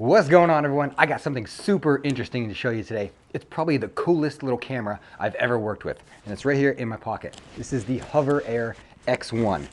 What's going on, everyone? I got something super interesting to show you today. It's probably the coolest little camera I've ever worked with, and it's right here in my pocket. This is the HOVERAir X1,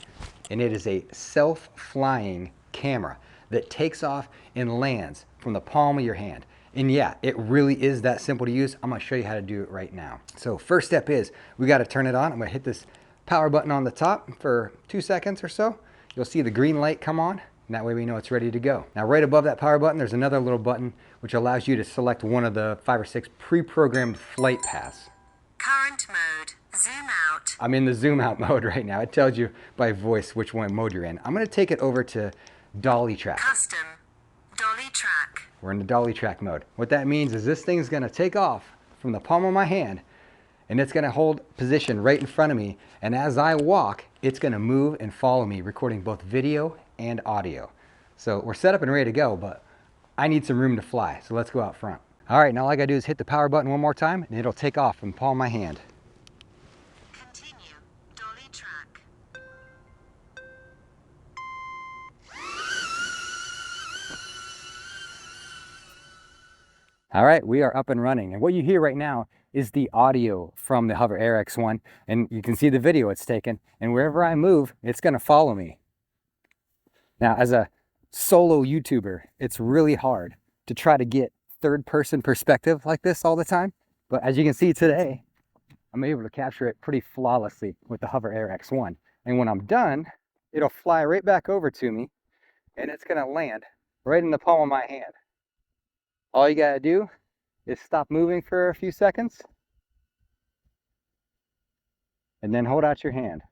and it is a self-flying camera that takes off and lands from the palm of your hand. And yeah, it really is that simple to use. I'm gonna show you how to do it right now. So first step is we gotta turn it on. I'm gonna hit this power button on the top for 2 seconds or so. You'll see the green light come on. And that way we know it's ready to go. Now right above that power button, there's another little button which allows you to select one of the 5 or 6 pre-programmed flight paths. Current mode, zoom out. I'm in the zoom out mode right now. It tells you by voice which one mode you're in. I'm gonna take it over to Dolly track. Custom, Dolly track. We're in the Dolly track mode. What that means is this thing's gonna take off from the palm of my hand and it's gonna hold position right in front of me. And as I walk, it's gonna move and follow me, recording both video and audio. So we're set up and ready to go, but I need some room to fly. So let's go out front. All right, now all I gotta do is hit the power button one more time and it'll take off from the palm of my hand. Continue, Dolly track. All right, we are up and running. And what you hear right now is the audio from the HOVERAir X1. And you can see the video it's taken. And wherever I move, it's gonna follow me. Now, as a solo YouTuber, it's really hard to try to get third-person perspective like this all the time. But as you can see today, I'm able to capture it pretty flawlessly with the HOVERAir X1. And when I'm done, it'll fly right back over to me and it's gonna land right in the palm of my hand. All you gotta do is stop moving for a few seconds and then hold out your hand.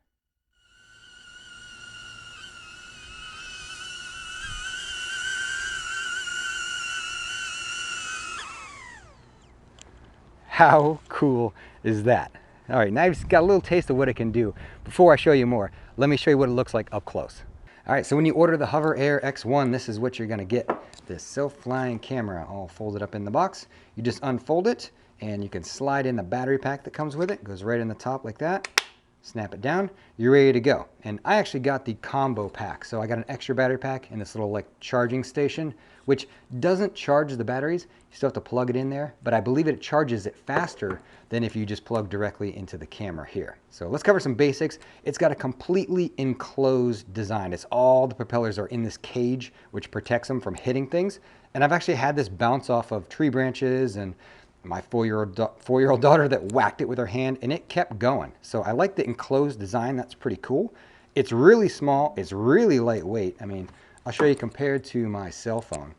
How cool is that? All right, now you've got a little taste of what it can do. Before I show you more, let me show you what it looks like up close. All right, so when you order the HOVERAir X1, this is what you're gonna get. This self-flying camera all folded up in the box. You just unfold it and you can slide in the battery pack that comes with it. It goes right in the top like that. Snap it down, you're ready to go. And I actually got the combo pack. So I got an extra battery pack and this little like charging station, which doesn't charge the batteries. You still have to plug it in there, but I believe it charges it faster than if you just plug directly into the camera here. So let's cover some basics. It's got a completely enclosed design. It's all the propellers are in this cage, which protects them from hitting things. And I've actually had this bounce off of tree branches and my four-year-old daughter that whacked it with her hand and it kept going. So I like the enclosed design. That's pretty cool. It's really small. It's really lightweight. I mean, I'll show you compared to my cell phone.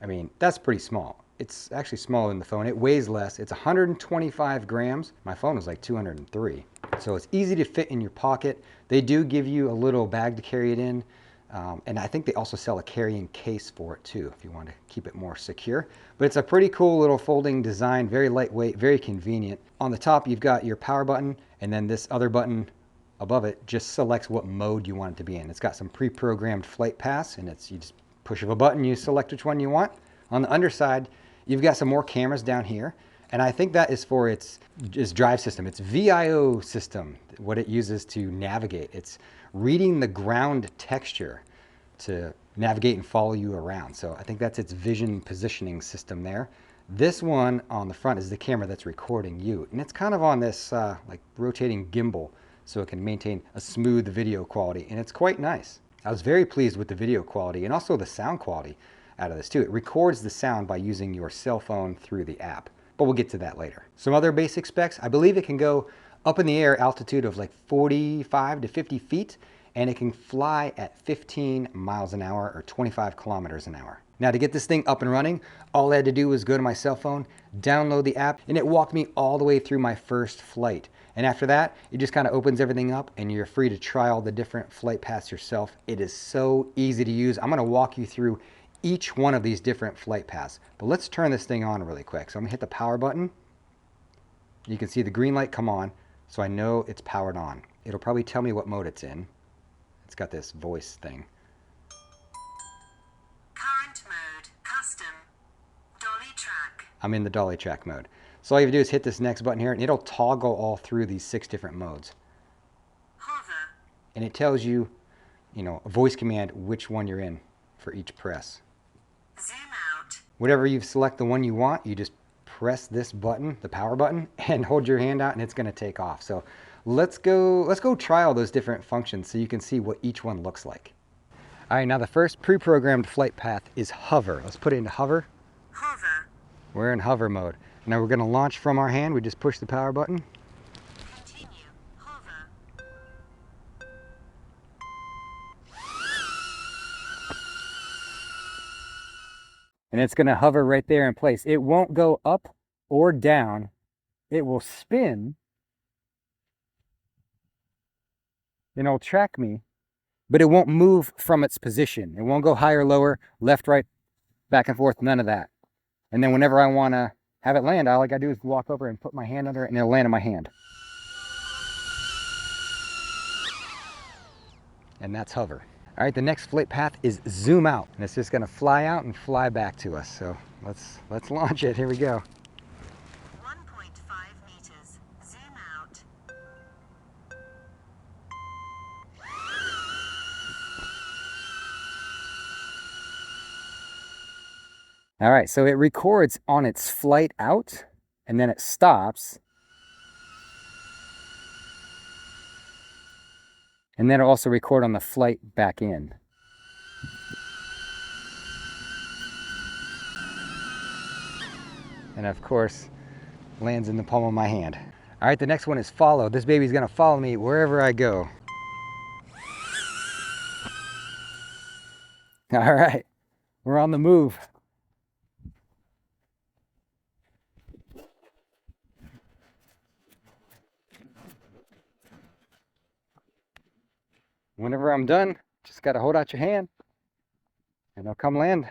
I mean, that's pretty small. It's actually smaller than the phone. It weighs less. It's 125 grams. My phone is like 203. So it's easy to fit in your pocket. They do give you a little bag to carry it in. And I think they also sell a carrying case for it too, if you want to keep it more secure. But it's a pretty cool little folding design, very lightweight, very convenient. On the top, you've got your power button, and then this other button above it just selects what mode you want it to be in. It's got some pre-programmed flight paths, and you just push of a button, you select which one you want. On the underside, you've got some more cameras down here. And I think that is for its drive system. It's VIO system, what it uses to navigate. It's reading the ground texture to navigate and follow you around. So I think that's its vision positioning system there. This one on the front is the camera that's recording you. And it's kind of on this like rotating gimbal so it can maintain a smooth video quality. And it's quite nice. I was very pleased with the video quality and also the sound quality out of this too. It records the sound by using your cell phone through the app. But we'll get to that later. Some other basic specs, I believe it can go up in the air altitude of like 45 to 50 feet, and it can fly at 15 miles an hour or 25 kilometers an hour. Now to get this thing up and running, all I had to do was go to my cell phone, download the app, and it walked me all the way through my first flight. And after that, it just kind of opens everything up and you're free to try all the different flight paths yourself. It is so easy to use. I'm gonna walk you through each one of these different flight paths. But let's turn this thing on really quick. So I'm gonna hit the power button. You can see the green light come on, so I know it's powered on. It'll probably tell me what mode it's in. It's got this voice thing. Current mode, custom, Dolly track. I'm in the Dolly track mode. So all you have to do is hit this next button here and it'll toggle all through these 6 different modes. Hover. And it tells you, a voice command which one you're in for each press. Zoom Whatever you select the one you want, you just press this button, the power button, and hold your hand out and it's going to take off. So let's go try all those different functions so you can see what each one looks like. All right, now the first pre-programmed flight path is hover. Let's put it into hover. Hover. We're in hover mode. Now we're going to launch from our hand. We just push the power button. Continue. Hover. And it's going to hover right there in place. It won't go up or down. It will spin. Then it'll track me, but it won't move from its position. It won't go higher, lower, left, right, back and forth, none of that. And then whenever I want to have it land, all I got to do is walk over and put my hand under it and it'll land in my hand. And that's hover. All right, the next flight path is zoom out, and it's just going to fly out and fly back to us. So let's launch it. Here we go. 1.5 meters. Zoom out. All right, so it records on its flight out, and then it stops. And then it'll also record on the flight back in. And of course, lands in the palm of my hand. All right, the next one is follow. This baby's gonna follow me wherever I go. All right, we're on the move. Whenever I'm done, just gotta hold out your hand and they'll come land.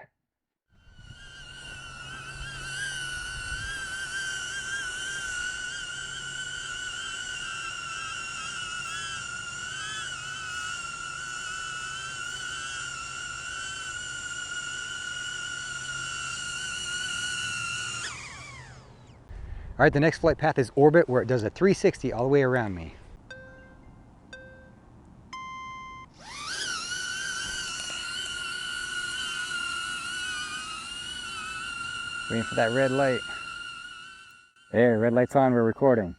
All right, the next flight path is orbit, where it does a 360 all the way around me. Waiting for that red light. There, red light's on, we're recording.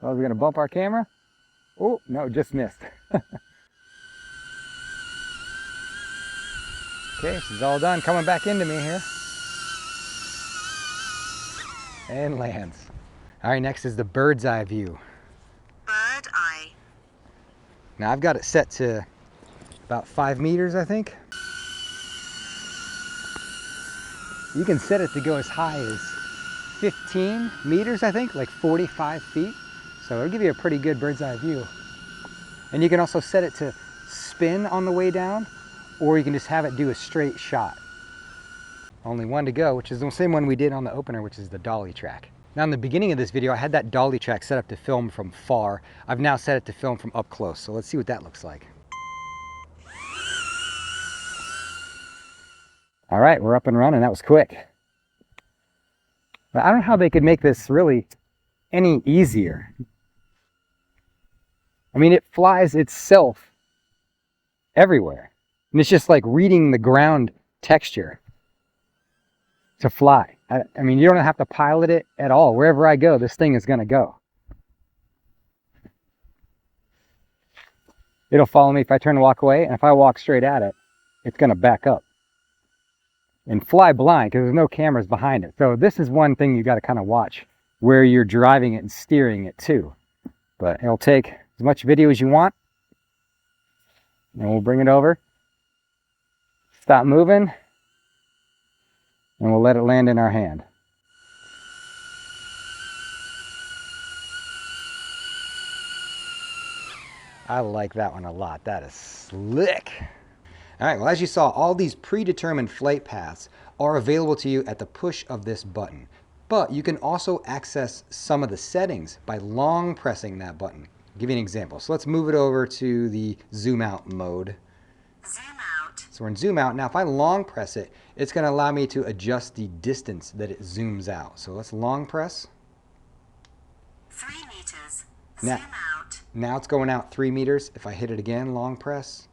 Oh, we're gonna bump our camera? Oh, no, just missed. Okay, this is all done. Coming back into me here. And lands. All right, next is the bird's eye view. Bird eye. Now I've got it set to about 5 meters, I think. You can set it to go as high as 15 meters, I think, like 45 feet. So it'll give you a pretty good bird's eye view. And you can also set it to spin on the way down, or you can just have it do a straight shot. Only one to go, which is the same one we did on the opener, which is the dolly track. Now in the beginning of this video, I had that dolly track set up to film from far. I've now set it to film from up close. So let's see what that looks like. All right, we're up and running. That was quick. But I don't know how they could make this really any easier. I mean, it flies itself everywhere. And it's just like reading the ground texture to fly. I mean, you don't have to pilot it at all. Wherever I go, this thing is going to go. It'll follow me if I turn and walk away, and if I walk straight at it, it's going to back up and fly blind because there's no cameras behind it. So this is one thing you got to kind of watch where you're driving it and steering it to. But it'll take as much video as you want, and we'll bring it over, stop moving, and we'll let it land in our hand. I like that one a lot. That is slick. All right, well, as you saw, all these predetermined flight paths are available to you at the push of this button. But you can also access some of the settings by long pressing that button. I'll give you an example. So let's move it over to the zoom out mode. Zoom out. So we're in zoom out. Now if I long press it, it's going to allow me to adjust the distance that it zooms out. So let's long press. 3 meters. Now- Zoom out. Now it's going out 3 meters. If I hit it again, long press,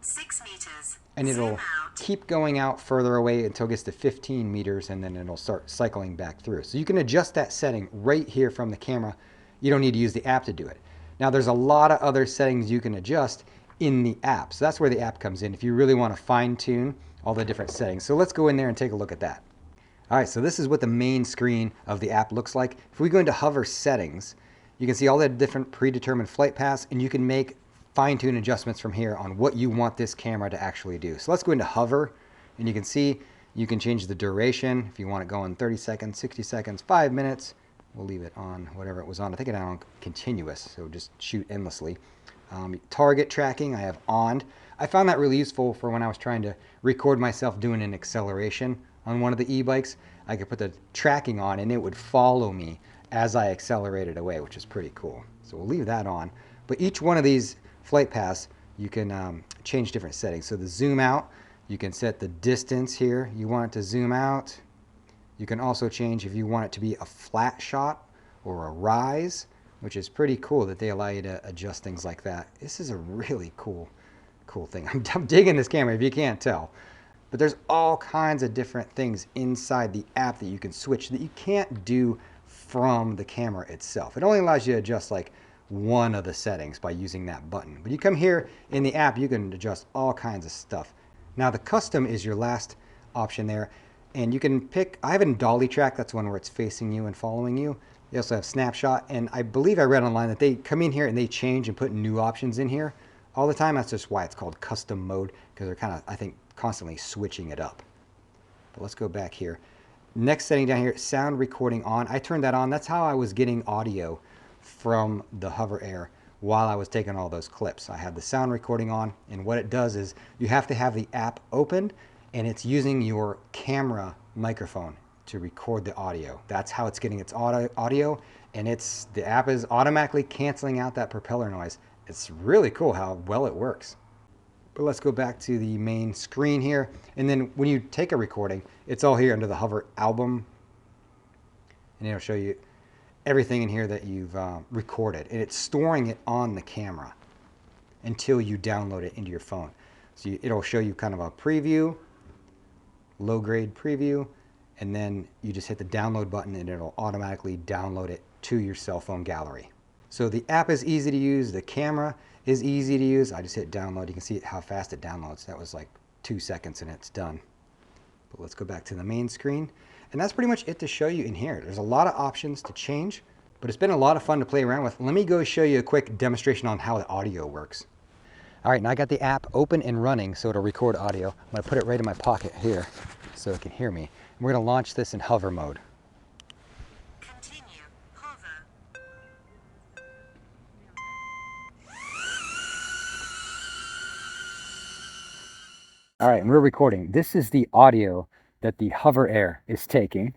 6 meters. and it'll Zoom out. keep going out further away until it gets to 15 meters, and then it'll start cycling back through. So you can adjust that setting right here from the camera. You don't need to use the app to do it. Now there's a lot of other settings you can adjust in the app. So that's where the app comes in if you really want to fine tune all the different settings. So let's go in there and take a look at that. All right, so this is what the main screen of the app looks like. If we go into hover settings, you can see all the different predetermined flight paths, and you can make fine-tune adjustments from here on what you want this camera to actually do. So let's go into hover, and you can see you can change the duration if you want it going 30 seconds, 60 seconds, 5 minutes. We'll leave it on whatever it was on. I think it had on continuous, so just shoot endlessly. Target tracking I have on. I found that really useful for when I was trying to record myself doing an acceleration on one of the e-bikes. I could put the tracking on and it would follow me as I accelerated away, which is pretty cool. So we'll leave that on. But each one of these flight paths, you can change different settings. So the zoom out, you can set the distance here. You want it to zoom out. You can also change if you want it to be a flat shot or a rise, which is pretty cool that they allow you to adjust things like that. This is a really cool thing. I'm digging this camera if you can't tell. But there's all kinds of different things inside the app that you can switch that you can't do from the camera itself. It only allows you to adjust like one of the settings by using that button. But you come here in the app, you can adjust all kinds of stuff. Now the custom is your last option there. And you can pick, I have it in Dolly track, that's one where it's facing you and following you. They also have snapshot, and I believe I read online that they come in here and they change and put new options in here all the time. That's just why it's called custom mode, because they're kind of, I think, constantly switching it up. But let's go back here. Next setting down here, sound recording on. I turned that on. That's how I was getting audio from the HOVERair while I was taking all those clips. I had the sound recording on, and what it does is you have to have the app opened, and it's using your camera microphone to record the audio. That's how it's getting its audio, and the app is automatically canceling out that propeller noise. It's really cool how well it works. But let's go back to the main screen here, and then when you take a recording, it's all here under the Hover album, and it'll show you everything in here that you've recorded, and it's storing it on the camera until you download it into your phone. So it'll show you kind of a preview, low-grade preview, and then you just hit the download button and it'll automatically download it to your cell phone gallery. So the app is easy to use, the camera is easy to use. I just hit download. You can see how fast it downloads. That was like 2 seconds and it's done. But let's go back to the main screen. And that's pretty much it to show you in here. There's a lot of options to change, but it's been a lot of fun to play around with. Let me go show you a quick demonstration on how the audio works. All right, now I got the app open and running so it'll record audio. I'm gonna put it right in my pocket here so it can hear me. And we're gonna launch this in hover mode. Continue. Hover. All right, and we're recording. This is the audio that the HOVERair is taking.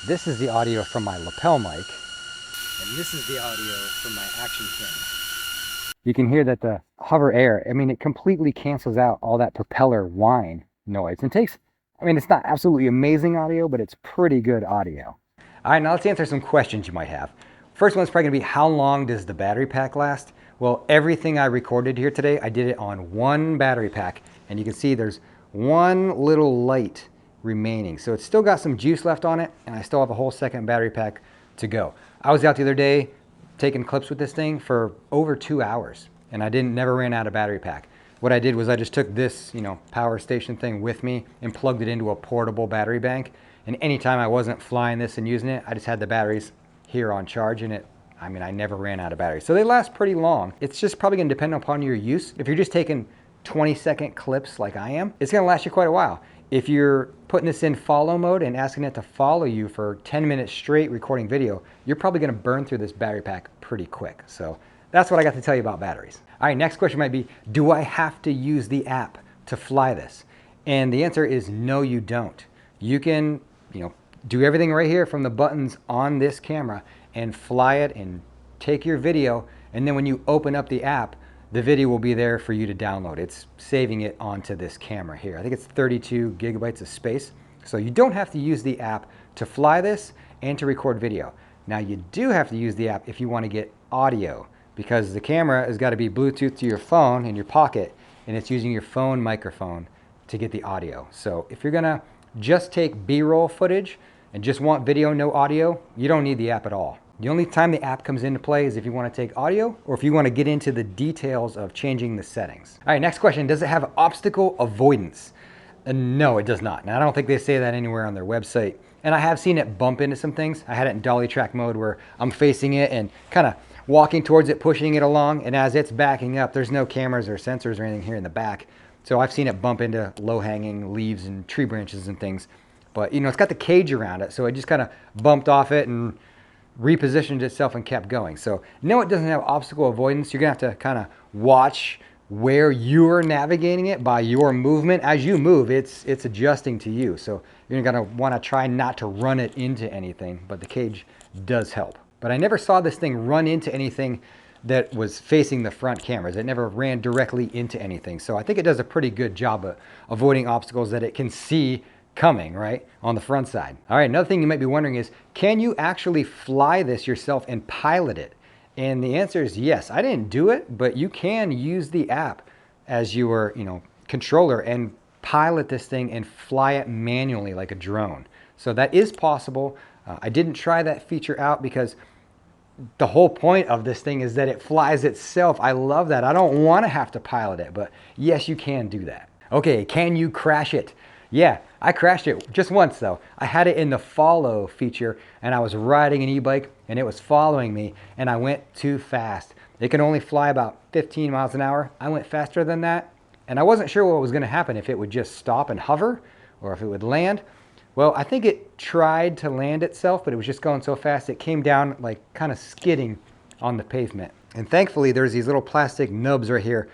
This is the audio from my lapel mic. And this is the audio from my action camera. You can hear that the HOVERair, I mean, it completely cancels out all that propeller whine noise. And takes, I mean, it's not absolutely amazing audio, but it's pretty good audio. All right, now let's answer some questions you might have. First one's probably gonna be, how long does the battery pack last? Well, everything I recorded here today, I did it on one battery pack. And you can see there's one little light remaining. So it's still got some juice left on it, and I still have a whole second battery pack to go. I was out the other day taking clips with this thing for over 2 hours, and I never ran out of battery pack. What I did was I just took this, power station thing with me and plugged it into a portable battery bank. And anytime I wasn't flying this and using it, I just had the batteries here on charge, and I never ran out of batteries. So they last pretty long. It's just probably gonna depend upon your use. If you're just taking 20-second clips like I am, it's gonna last you quite a while. If you're putting this in follow mode and asking it to follow you for 10 minutes straight recording video, you're probably gonna burn through this battery pack pretty quick. So that's what I got to tell you about batteries. All right, next question might be, do I have to use the app to fly this? And the answer is no, you don't. You can, do everything right here from the buttons on this camera and fly it and take your video. And then when you open up the app, the video will be there for you to download. It's saving it onto this camera here. I think it's 32 gigabytes of space. So you don't have to use the app to fly this and to record video. Now you do have to use the app if you want to get audio because the camera has got to be Bluetooth to your phone in your pocket, and it's using your phone microphone to get the audio. So if you're gonna just take B-roll footage and just want video, no audio, you don't need the app at all. The only time the app comes into play is if you want to take audio or if you want to get into the details of changing the settings. All right, next question. Does it have obstacle avoidance? No, it does not. Now, I don't think they say that anywhere on their website. And I have seen it bump into some things. I had it in dolly track mode where I'm facing it and kind of walking towards it, pushing it along. And as it's backing up, there's no cameras or sensors or anything here in the back. So I've seen it bump into low-hanging leaves and tree branches and things. But, it's got the cage around it. So it just kind of bumped off it and repositioned itself and kept going. So no, it doesn't have obstacle avoidance. You're gonna have to kind of watch where you're navigating it by your movement. As you move, it's adjusting to you. So you're gonna want to try not to run it into anything, but the cage does help. But I never saw this thing run into anything that was facing the front cameras. It never ran directly into anything. So I think it does a pretty good job of avoiding obstacles that it can see coming, right, on the front side. All right, another thing you might be wondering is, can you actually fly this yourself and pilot it? And the answer is yes. I didn't do it, but you can use the app as your, controller and pilot this thing and fly it manually like a drone. So that is possible. I didn't try that feature out because the whole point of this thing is that it flies itself. I love that. I don't want to have to pilot it, but yes, you can do that. Okay, can you crash it? Yeah, I crashed it just once though. I had it in the follow feature and I was riding an e-bike and it was following me and I went too fast. It can only fly about 15 miles an hour. I went faster than that and I wasn't sure what was gonna happen, if it would just stop and hover or if it would land. Well, I think it tried to land itself, but it was just going so fast it came down like kind of skidding on the pavement. And thankfully there's these little plastic nubs right here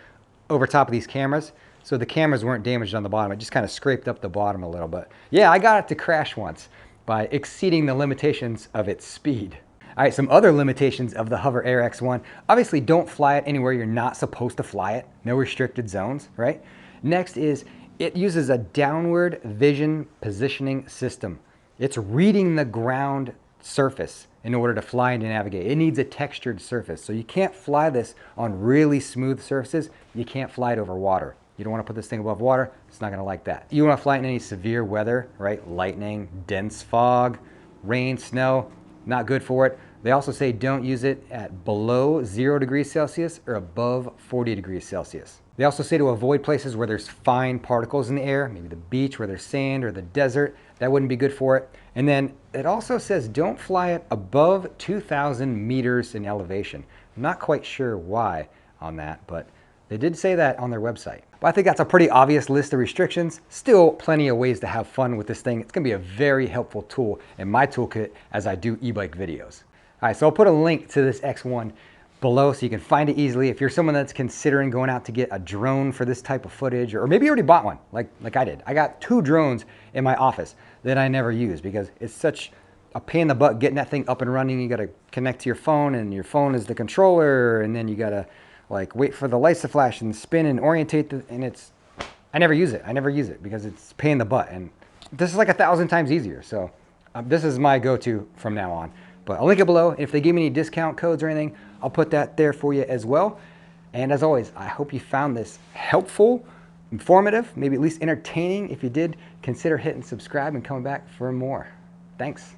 over top of these cameras. So the cameras weren't damaged on the bottom. It just kind of scraped up the bottom a little bit. Yeah, I got it to crash once by exceeding the limitations of its speed. All right, some other limitations of the HOVERAir X1. Obviously, don't fly it anywhere you're not supposed to fly it. No restricted zones, right? Next is it uses a downward vision positioning system. It's reading the ground surface in order to fly and to navigate. It needs a textured surface. So you can't fly this on really smooth surfaces. You can't fly it over water. You don't want to put this thing above water. It's not going to like that. You want to fly it in any severe weather, right? Lightning, dense fog, rain, snow, not good for it. They also say don't use it at below 0 degrees Celsius or above 40 degrees Celsius. They also say to avoid places where there's fine particles in the air, maybe the beach where there's sand or the desert. That wouldn't be good for it. And then it also says don't fly it above 2,000 meters in elevation. I'm not quite sure why on that, but they did say that on their website. But I think that's a pretty obvious list of restrictions. Still plenty of ways to have fun with this thing. It's gonna be a very helpful tool in my toolkit as I do e-bike videos. All right, so I'll put a link to this X1 below so you can find it easily. If you're someone that's considering going out to get a drone for this type of footage, or maybe you already bought one, like I did. I got 2 drones in my office that I never use because it's such a pain in the butt getting that thing up and running. You gotta connect to your phone and your phone is the controller, and then you gotta wait for the lights to flash and spin and orientate, I never use it. I never use it because it's a pain in the butt. And this is like 1,000 times easier. So this is my go-to from now on. But I'll link it below. If they give me any discount codes or anything, I'll put that there for you as well. And as always, I hope you found this helpful, informative, maybe at least entertaining. If you did, consider hitting subscribe and coming back for more. Thanks.